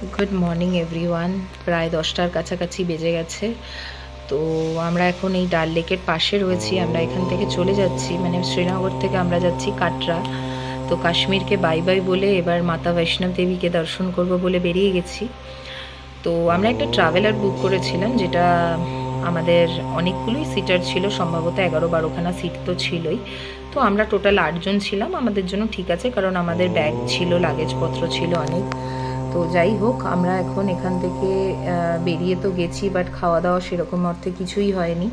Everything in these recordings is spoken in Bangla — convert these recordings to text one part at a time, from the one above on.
Good morning everyone. প্রায় 10টার কাছাকাছি বেজে গেছে। তো আমরা এখন এই ডাল লেকের পাশে রয়েছি। আমরা এখান থেকে চলে যাচ্ছি, মানে শ্রীনগর থেকে আমরা যাচ্ছি কাটরা। তো কাশ্মীরকে বাই বাই বলে এবার মাতা বৈষ্ণব দেবীকে দর্শন করব বলে বেরিয়ে গেছি। তো আমরা একটা ট্রাভেলার বুক করেছিলাম, যেটা আমাদের অনেকগুলোই সিটার ছিল, সম্ভবত 11-12খানা সিট তো ছিলই। তো আমরা টোটাল 8জন ছিলাম, আমাদের জন্য ঠিক আছে, কারণ আমাদের ব্যাগ ছিল, লাগেজপত্র ছিল অনেক। তো যাই হোক, আমরা এখন এখান থেকে বেরিয়ে তো গেছি, বাট খাওয়া দাওয়া সেরকম অর্থে কিছুই হয়নি।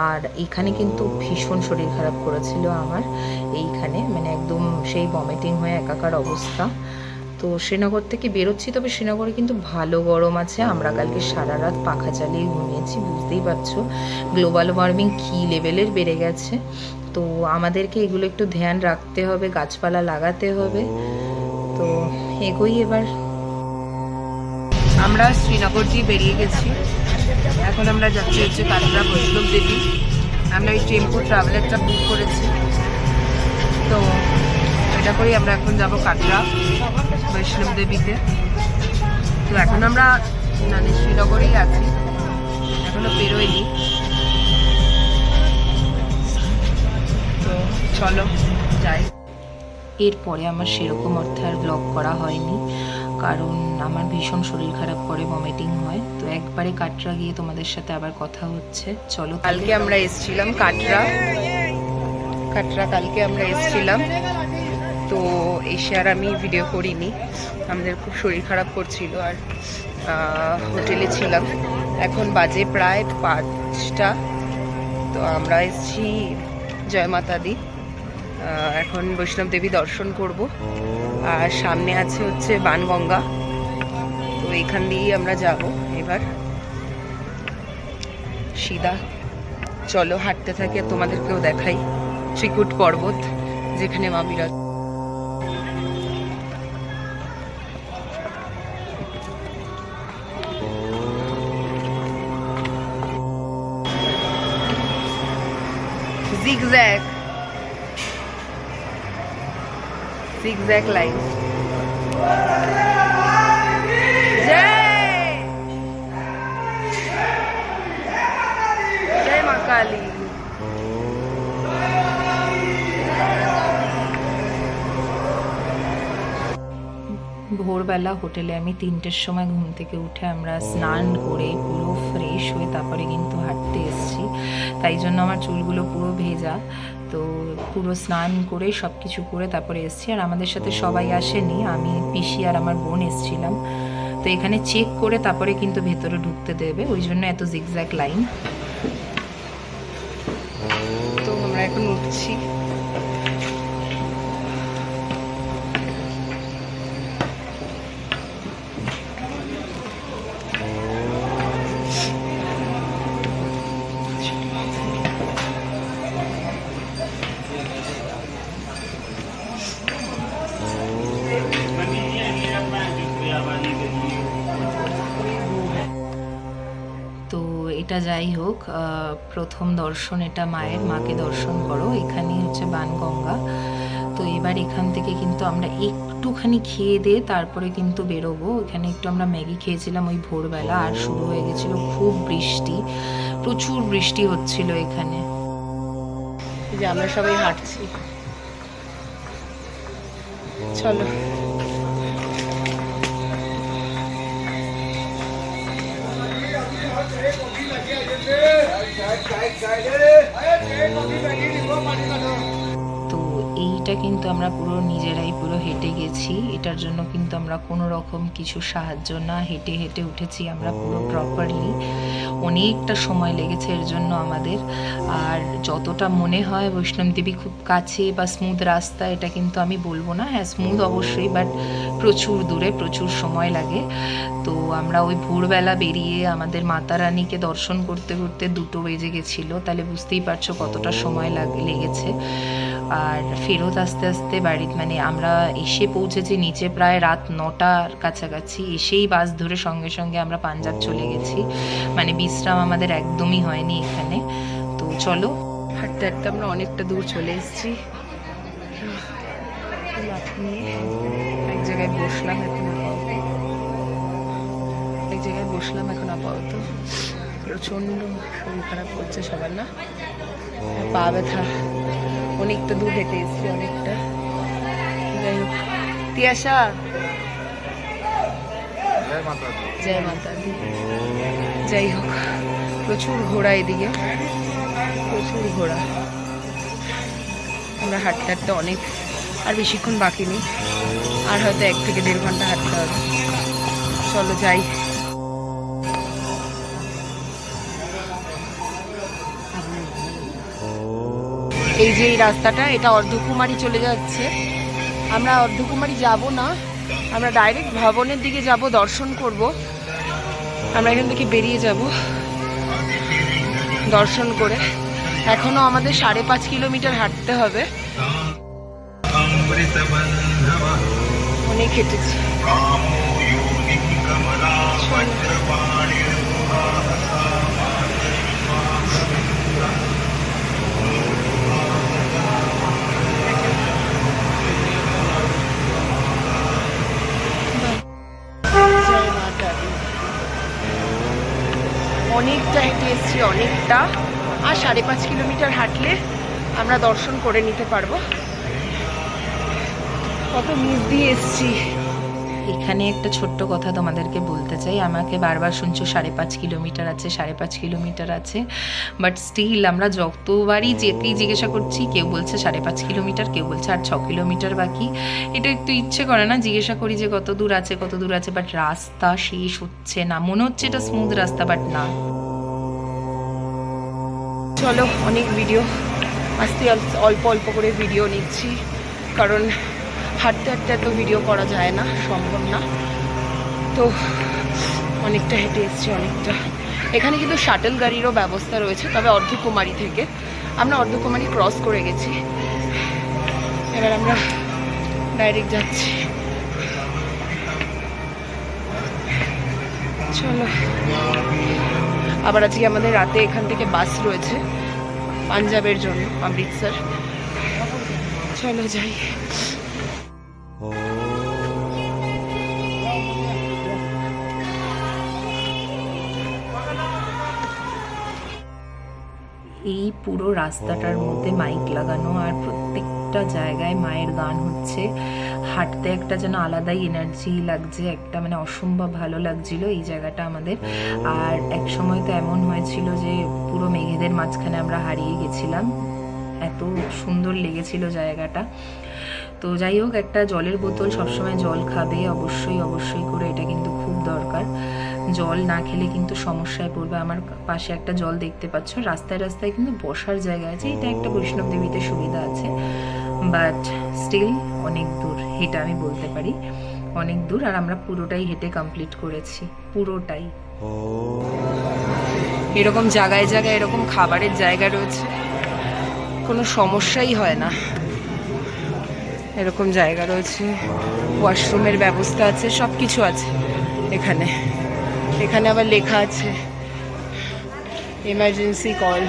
আর এখানে কিন্তু ভীষণ শরীর খারাপ করেছিল আমার, এইখানে মানে একদম সেই ভমিটিং হয়ে একাকার অবস্থা। তো শ্রীনগর থেকে বেরোচ্ছি, তবে শ্রীনগরে কিন্তু ভালো গরম আছে। আমরা কালকে সারা রাত পাখা চালিয়ে ঘুমিয়েছি, বুঝতেই পারছো গ্লোবাল ওয়ার্মিং কী লেভেলের বেড়ে গেছে। তো আমাদেরকে এগুলো একটু ধ্যান রাখতে হবে, গাছপালা লাগাতে হবে। তো এগোই এবার। আমরা শ্রীনগর দিয়ে বেরিয়ে গেছি, এখন আমরা যাচ্ছি হচ্ছে কাটরা বৈষ্ণব দেবী। আমরা এই টেম্পো ট্রাভেলারটা বুক করেছি, তো এটা করেই আমরা এখন যাব কাটরা বৈষ্ণব দেবীতে। তো এখন আমরা মানে শ্রীনগরেই আছি, এখনো বেরোয়নি। তো চলো যাই। এরপরে আমার সেরকম অর্থে আর ব্লগ করা হয়নি, কারণ আমার ভীষণ শরীর খারাপ করে, ভমিটিং হয়। তো একবারে কাটরা গিয়ে তোমাদের সাথে আবার কথা হচ্ছে। চলো, কালকে আমরা এসেছিলাম কাটরা, কালকে আমরা এসেছিলাম। তো এসে আর আমি ভিডিও করিনি, আমাদের খুব শরীর খারাপ করছিল আর হোটেলে ছিলাম। এখন বাজে প্রায় 5টা। তো আমরা এসেছি জয় মাতা দি, এখন বৈষ্ণব দেবী দর্শন করব। আর সামনে আছে হচ্ছে বানগঙ্গা, তো এখান দিয়েই আমরা যাব এবার সিধা। চলো হাঁটতে থাকি আর তোমাদেরকেও দেখাই ত্রিকুট পর্বত, যেখানে মা বিরাজ। zigzag line. जय मां काली। ভোরবেলা হোটেলে আমি 3টের সময় ঘুম থেকে উঠে আমরা স্নান করে পুরো ফ্রেশ হয়ে তারপরে কিন্তু হাঁটতে এসেছি। তাই জন্য আমার চুলগুলো পুরো ভেজা। তো পুরো স্নান করে সব কিছু করে তারপরে এসেছি। আর আমাদের সাথে সবাই আসেনি, আমি পিসি আর আমার বোন এসেছিলাম। তো এখানে চেক করে তারপরে কিন্তু ভেতরে ঢুকতে দেবে, ওই জন্য এত জিগজ্যাগ লাইন। তো আমরা এখন উঠছি। তো এটা যাই হোক, প্রথম দর্শন এটা মায়ের, মাকে দর্শন করো। এখানেই হচ্ছে বানগঙ্গা। তো এবার এখান থেকে কিন্তু আমরা একটুখানি খেয়ে দিয়ে তারপরে কিন্তু বেরোবো। এখানে একটু আমরা ম্যাগি খেয়েছিলাম ওই ভোরবেলা, আর শুরু হয়ে গেছিলো খুব বৃষ্টি, প্রচুর বৃষ্টি হচ্ছিল এখানে। যে আমরা সবাই হাঁটছি, চলো। তো এইটা কিন্তু আমরা পুরো নিজেরাই পুরো হেঁটে গেছি, এটার জন্য কিন্তু আমরা কোনো রকম কিছু সাহায্য না, হেঁটে হেঁটে উঠেছি আমরা পুরো প্রপারলি। অনেকটা সময় লেগেছে এর জন্য আমাদের। আর যতটা মনে হয় বৈষ্ণব দেবী খুব কাছে বা স্মুথ রাস্তা, এটা কিন্তু আমি বলবো না। হ্যাঁ, স্মুথ অবশ্যই, বাট প্রচুর দূরে, প্রচুর সময় লাগে। তো আমরা ওই ভোরবেলা বেরিয়ে আমাদের মাতা রানীকে দর্শন করতে করতে 2টো বেজে গেছিলো, তাহলে বুঝতেই পারছো কতটা সময় লেগেছে। আর ফেরত আস্তে আস্তে বাড়ি, মানে আমরা এসে পৌঁছেছি নিচে প্রায় রাত 9টার কাছাকাছি। এসেই বাস ধরে সঙ্গে সঙ্গে আমরা পাঞ্জাব চলে গেছি, মানে বিশ্রাম আমাদের একদমই হয়নি এখানে। তো চলো, হাঁটতে হাঁটতে আমরা অনেকটা দূর চলে এসেছি। এক জায়গায় বসলাম এখন। জায়গায় বসলাম এখন আপাতত। প্রচণ্ড শরীর খারাপ করছে সবার না, পা ব্যথা, অনেকটা দূর হেঁটে এসেছি অনেকটা। যাই হোক, তিয়াশা জয় মাতা দি। যাই হোক, প্রচুর ঘোড়া এদিকে, প্রচুর ঘোড়া। আমরা হাঁটতে হাঁটতে অনেক, আর বেশিক্ষণ বাকি নেই, আর হয়তো 1 থেকে 1.5 ঘন্টা হাঁটতে হবে। চলো যাই। এই যে এই রাস্তাটা, এটা অর্ধকুমারী চলে যাচ্ছে। আমরা অর্ধকুমারী যাব না, আমরা ডাইরেক্ট ভবনের দিকে যাব, দর্শন করব। আমরা এখান থেকে বেরিয়ে যাব দর্শন করে। এখনো আমাদের 5.5 কিলোমিটার হাঁটতে হবে, অনেক হেঁটেছি। অনেকটা হেঁটে এসেছি, অনেকটা। আর 5.5 কিলোমিটার হাঁটলে আমরা দর্শন করে নিতে পারবো। কত নিচ দিয়ে এসেছি। এখানে একটা ছোট্ট কথা তোমাদেরকে বলতে চাই। আমাকে বারবার শুনছো 5.5 কিলোমিটার আছে, 5.5 কিলোমিটার আছে, বাট স্টিল আমরা যতবারই যেতেই জিজ্ঞাসা করছি, কেউ বলছে 5.5 কিলোমিটার, কেউ বলছে আর 6 কিলোমিটার বাকি। এটা একটু ইচ্ছে করে না, জিজ্ঞাসা করি যে কত দূর আছে, কত দূর আছে, বাট রাস্তা শেষ হচ্ছে না। মনে হচ্ছে এটা স্মুথ রাস্তা, বাট না। চলো, অনেক ভিডিও, আস্তে অল্প অল্প করে ভিডিও নিচ্ছি, কারণ হাঁটতে হাঁটতে এত ভিডিও করা যায় না, সম্ভব না। তো অনেকটা হেঁটে এসেছি, অনেকটা। এখানে কিন্তু শাটল গাড়িরও ব্যবস্থা রয়েছে, তবে অর্ধকুমারী থেকে। আমরা অর্ধকুমারী ক্রস করে গেছি, এবার আমরা ডাইরেক্ট যাচ্ছি। চলো, আবার আজকে আমাদের রাতে এখান থেকে বাস রয়েছে পাঞ্জাবের জন্য, অমৃতসর। চলো যাই। এই পুরো রাস্তাটার মধ্যে মাইক লাগানো, আর প্রত্যেকটা জায়গায় মায়ের গান হচ্ছে। হাঁটতে একটা যেন আলাদাই এনার্জি লাগছে, একটা মানে অসম্ভব ভালো লাগছিল এই জায়গাটা আমাদের। আর এক সময় তো এমন হয়েছিল যে পুরো মেঘেদের মাঝখানে আমরা হারিয়ে গেছিলাম, এত সুন্দর লেগেছিল জায়গাটা। তো যাই হোক, একটা জলের বোতল, সবসময় জল খাবে অবশ্যই অবশ্যই করে, এটা কিন্তু খুব দরকার। জল না খেলে কিন্তু সমস্যায় পড়বে। আমার পাশে একটা জল দেখতে পাচ্ছ, রাস্তায় রাস্তায় কিন্তু বসার জায়গা আছে, এটা একটা বৈষ্ণব দেবীতে সুবিধা আছে, বাট স্টিল অনেক দূর, এটা আমি বলতে পারি অনেক দূর। আর আমরা পুরোটাই হেঁটে কমপ্লিট করেছি, পুরোটাই। এরকম জায়গায় জায়গায় এরকম খাবারের জায়গা রয়েছে, কোনো সমস্যাই হয় না। এরকম জায়গা রয়েছে, ওয়াশরুমের ব্যবস্থা আছে, সব কিছু আছে এখানে। এখানে আবার লেখা আছে এমার্জেন্সি কল।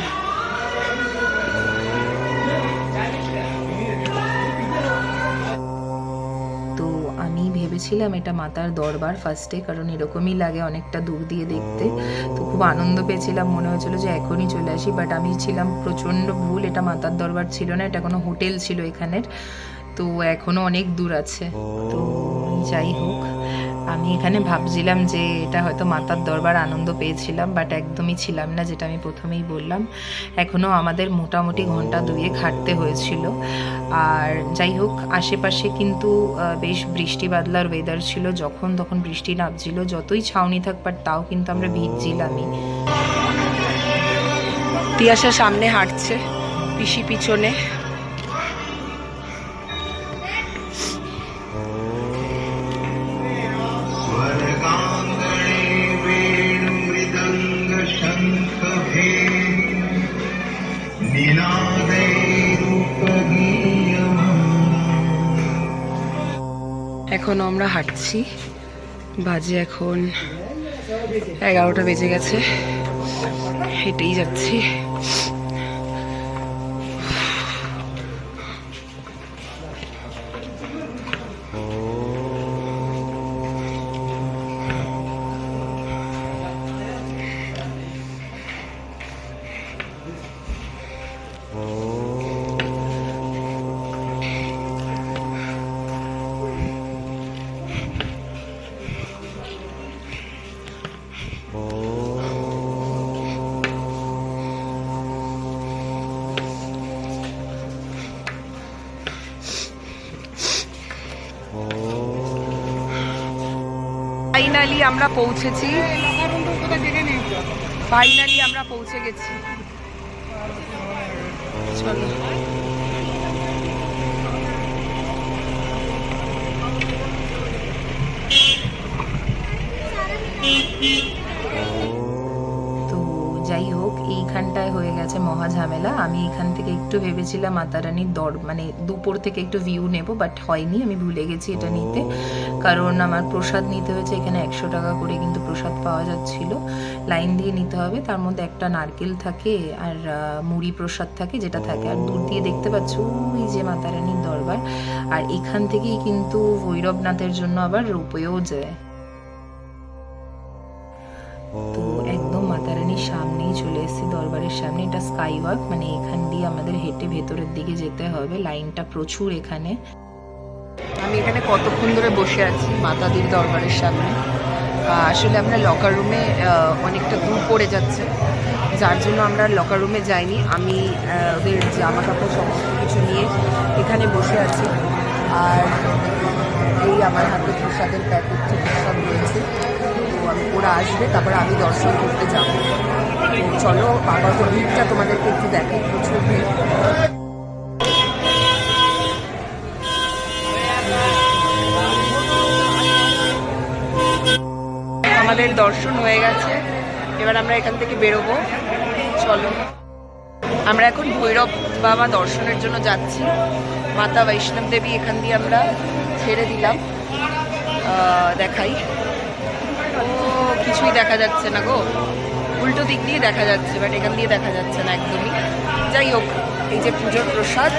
তো আমি ভেবেছিলাম এটা মাতার দরবার ফার্স্টে, কারণ এরকমই লাগে অনেকটা দূর দিয়ে দেখতে। তো খুব আনন্দ পেয়েছিলাম, মনে হয়েছিল যে এখনই চলে আসি, বাট আমি ছিলাম প্রচণ্ড ভুল। এটা মাতার দরবার ছিল না, এটা কোনো হোটেল ছিল এখানের। তো এখনো অনেক দূর আছে। তো যাই হোক, আমি এখানে ভাবছিলাম যে এটা হয়তো মাতার দরবার, আনন্দ পেয়েছিলাম, বাট একদমই ছিলাম না, যেটা আমি প্রথমেই বললাম। এখনও আমাদের মোটামুটি ঘন্টা 2 হাঁটতে হয়েছিল। আর যাই হোক, আশেপাশে কিন্তু বেশ বৃষ্টি বাদলার ওয়েদার ছিল, যখন তখন বৃষ্টি নামছিল, যতই ছাউনি থাক, বাট তাও কিন্তু আমরা ভিজছিলামই। তিয়াশা সামনে হাঁটছে, পিসি পিছনে। এখন আমরা হাঁটছি, বাজে এখন 11টা বেজে গেছে, হেঁটেই যাচ্ছি। ফাইনালি আমরা পৌঁছেছি, ফাইনালি আমরা পৌঁছে গেছি। চলো তো যাই হোক, এইখানটায় হয়ে গেছে মহা ঝামেলা। আমি এখান থেকে একটু ভেবেছিলাম মাতা রানীর মানে দুপুর থেকে একটু ভিউ নেব, বাট হয়নি, আমি ভুলে গেছি এটা নিতে। কারণ আমার প্রসাদ নিতে হয়েছে, এখানে 100 টাকা করে কিন্তু প্রসাদ পাওয়া যাচ্ছিল, লাইন দিয়ে নিতে হবে। তার মধ্যে একটা নারকেল থাকে আর মুড়ি প্রসাদ থাকে, যেটা থাকে। আর দূর দিয়ে দেখতে পাচ্ছ ওই যে মাতা রানীর দরবার, আর এখান থেকেই কিন্তু ভৈরবনাথের জন্য আবার রোপওয়েও যায়। তো একদম মাতা রানীর সামনেই চলে এসেছি, দরবারের সামনে। এটা স্কাই ওয়াক, মানে এখান দিয়ে আমাদের হেঁটে ভেতরের দিকে যেতে হবে। লাইনটা প্রচুর এখানে। আমি এখানে কতক্ষণ ধরে বসে আছি মাতাদির দরবারের সামনে। আসলে আমরা লকার রুমে অনেকটা দূর পড়ে যাচ্ছে, যার জন্য আমরা লকার রুমে যাইনি। আমি ওদের জামা কাপড় সমস্ত কিছু নিয়ে এখানে বসে আছি। আর এই আমার হাতে প্রসাদের প্যাকেট থেকে সব রয়েছে। ওরা আসবে, তারপরে আমি দর্শন করতে যাবো। চলো বাবার ভিড়টা তোমাদেরকে একটু দেখাই, প্রচুর ভিড়। আমাদের দর্শন হয়ে গেছে, এবার আমরা এখান থেকে বেরোবো। চলো, আমরা এখন ভৈরব বাবা দর্শনের জন্য যাচ্ছি। মাতা বৈষ্ণব দেবী এখান দিয়ে আমরা ছেড়ে দিলাম। দেখাই, ও কিছুই দেখা যাচ্ছে না গো, উল্টো দিক দিয়ে দেখা যাচ্ছে, বাট এখান দিয়ে দেখা যাচ্ছে না একদমই। যাই হোক, এই যে পুজোর প্রসাদ।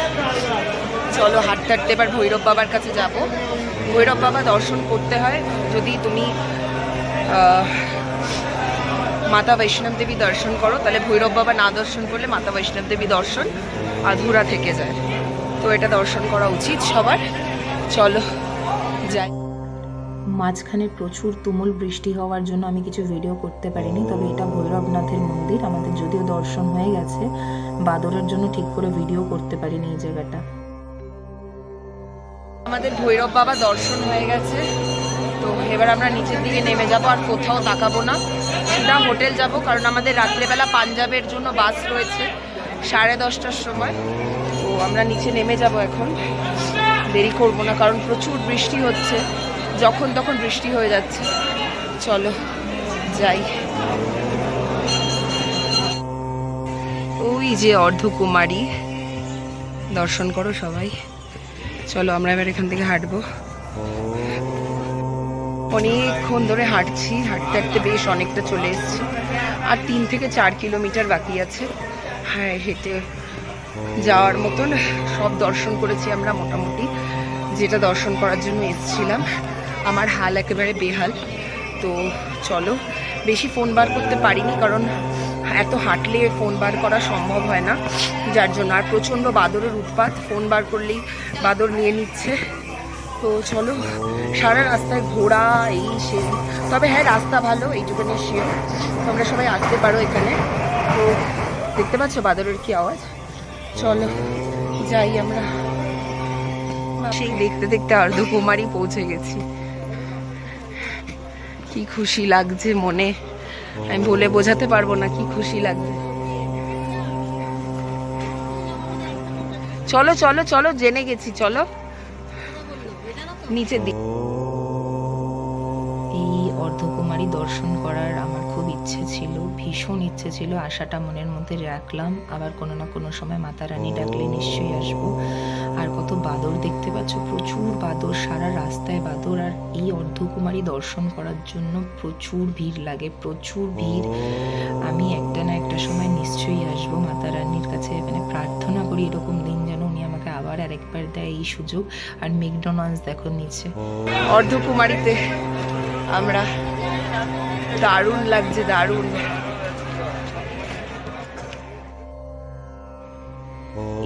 চলো হাঁটতে হাঁটতে এবার ভৈরব বাবার কাছে যাব। ভৈরব বাবা দর্শন করতে হয় যদি তুমি মাতা বৈষ্ণব দেবী দর্শন করো, তাহলে ভৈরব বাবা না দর্শন করলে মাতা বৈষ্ণব দেবী দর্শন আধুরা থেকে যায়। তো এটা দর্শন করা উচিত সবার। চলো যাই। মাঝখানে প্রচুর তুমুল বৃষ্টি হওয়ার জন্য আমি কিছু ভিডিও করতে পারিনি, তবে এটা ভৈরবনাথের মন্দির। আমাদের যদিও দর্শন হয়ে গেছে, বাদরের জন্য ঠিক করে ভিডিও করতে পারিনি এই জায়গাটা। আমাদের ভৈরব বাবা দর্শন হয়ে গেছে, তো এবার আমরা নিচের দিকে নেমে যাব। আর কোথাও তাকাবো না, সিধা হোটেল যাব, কারণ আমাদের রাত্রেবেলা পাঞ্জাবের জন্য বাস রয়েছে 10:30টার সময়। তো আমরা নিচে নেমে যাব এখন, দেরি করবো না, কারণ প্রচুর বৃষ্টি হচ্ছে, যখন তখন বৃষ্টি হয়ে যাচ্ছে। চলো যাই। ওই যে অর্ধকুমারী, দর্শন করো সবাই। চলো আমরা এবার এখান থেকে হাঁটবো। অনেকক্ষণ ধরে হাঁটছি, হাঁটতে হাঁটতে বেশ অনেকটা চলে এসেছি। আর 3 থেকে 4 কিলোমিটার বাকি আছে। হ্যাঁ, হেঁটে যাওয়ার মতন সব দর্শন করেছি আমরা মোটামুটি, যেটা দর্শন করার জন্য এসেছিলাম। আমার হাল একেবারে বেহাল। তো চলো, বেশি ফোন বার করতে পারিনি, কারণ এত হাঁটলে ফোন বার করা সম্ভব হয় না, যার জন্য। আর প্রচণ্ড বাদরের উৎপাত, ফোন বার করলেই বাদর নিয়ে নিচ্ছে। তো চলো, সারা রাস্তায় ঘোড়া এই সে। তবে হ্যাঁ, রাস্তা ভালো, এইটুকুনি সে। তোমরা সবাই আসতে পারো এখানে। তো দেখতে পাচ্ছ বাদরের কি আওয়াজ। চলো যাই আমরা। সেই দেখতে দেখতে অর্ধকুমারী পৌঁছে গেছি। কি খুশি লাগছে মনে, আমি বলে বোঝাতে পারবো না কি খুশি লাগছে। চলো চলো চলো, জেনে গেছি, চলো নিচের দিকে। এই অর্ধকুমারী দর্শন করার আমার খুব ইচ্ছে ছিল, ভীষণ ইচ্ছে ছিল। আশাটা মনের মধ্যে রাখলাম, আবার কোনো না কোনো সময় মাতা রানী ডাকলে নিশ্চয়ই আসবো। আর কত বাদর দেখতে পাচ্ছ, প্রচুর বাদর, সারা রাস্তায় বাদর। আর এই অর্ধকুমারী দর্শন করার জন্য প্রচুর ভিড় লাগে, প্রচুর ভিড়। আমি একটা না একটা সময় নিশ্চয়ই আসবো মাতা রানীর কাছে, মানে প্রার্থনা করি এরকম দিন যেন উনি আমাকে আবার আরেকবার দেয় এই সুযোগ। আর ম্যাকডোনাল্ডস দেখো নিচে। অর্ধকুমারীতে আমরা, দারুণ লাগছে, দারুণ।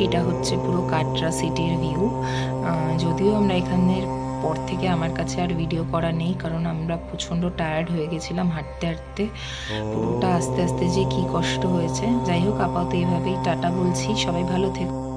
এটা হচ্ছে পুরো কাটরা সিটির ভিউ। যদিও আমরা এখানের পর থেকে আমার কাছে আর ভিডিও করা নেই, কারণ আমরা প্রচণ্ড টায়ার্ড হয়ে গেছিলাম হাঁটতে হাঁটতে। পুরোটা আস্তে আস্তে যে কি কষ্ট হয়েছে। যাই হোক, আপাতত এইভাবেই টাটা বলছি, সবাই ভালো থেকো।